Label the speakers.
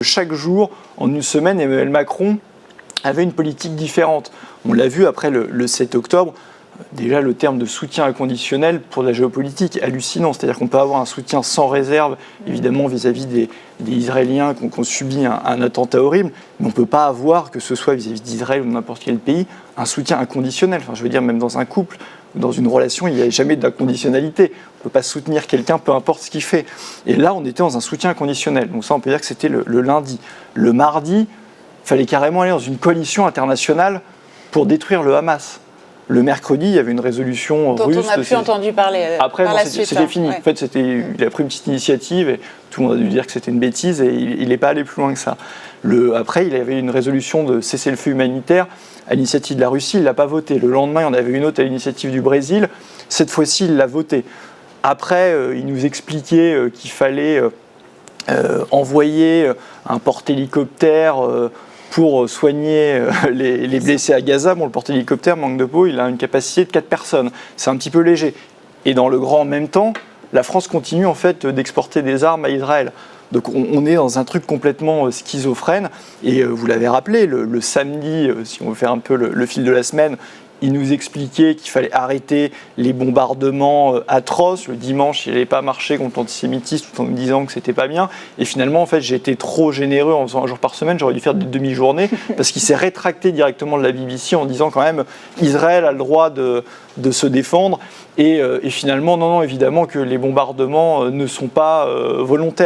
Speaker 1: Chaque jour, en une semaine, Emmanuel Macron avait une politique différente. On l'a vu après le 7 octobre. Déjà, le terme de soutien inconditionnel pour la géopolitique est hallucinant. C'est-à-dire qu'on peut avoir un soutien sans réserve, évidemment, vis-à-vis des Israéliens qui ont subi un attentat horrible, mais on ne peut pas avoir, que ce soit vis-à-vis d'Israël ou de n'importe quel pays, un soutien inconditionnel. Enfin, je veux dire, même dans un couple, dans une relation, il n'y a jamais d'inconditionnalité. On ne peut pas soutenir quelqu'un, peu importe ce qu'il fait. Et là, on était dans un soutien inconditionnel. Donc ça, on peut dire que c'était le lundi. Le mardi, il fallait carrément aller dans une coalition internationale pour détruire le Hamas. Le mercredi, il y avait une résolution russe.
Speaker 2: Dont on n'a plus entendu parler
Speaker 1: après,
Speaker 2: par la suite.
Speaker 1: C'était fini.
Speaker 2: Ouais.
Speaker 1: En fait, il a pris une petite initiative et tout le monde a dû dire que c'était une bêtise et il n'est pas allé plus loin que ça. Après, il y avait une résolution de cessez-le-feu humanitaire à l'initiative de la Russie. Il ne l'a pas votée. Le lendemain, il y en avait une autre à l'initiative du Brésil. Cette fois-ci, il l'a votée. Après, il nous expliquait qu'il fallait envoyer un porte-hélicoptère pour soigner les blessés à Gaza. Bon, le porte-hélicoptère, manque de peau, il a une capacité de 4 personnes. C'est un petit peu léger. Et dans le grand en même temps, la France continue en fait d'exporter des armes à Israël. Donc on est dans un truc complètement schizophrène. Et vous l'avez rappelé, le samedi, si on veut faire un peu le fil de la semaine, il nous expliquait qu'il fallait arrêter les bombardements atroces. Le dimanche, il n'allait pas marcher contre l'antisémitisme tout en me disant que c'était pas bien. Et finalement, en fait, j'ai été trop généreux en faisant un jour par semaine. J'aurais dû faire des demi-journées parce qu'il s'est rétracté directement de la BBC en disant quand même Israël a le droit de se défendre. Et finalement, non, évidemment que les bombardements ne sont pas volontaires.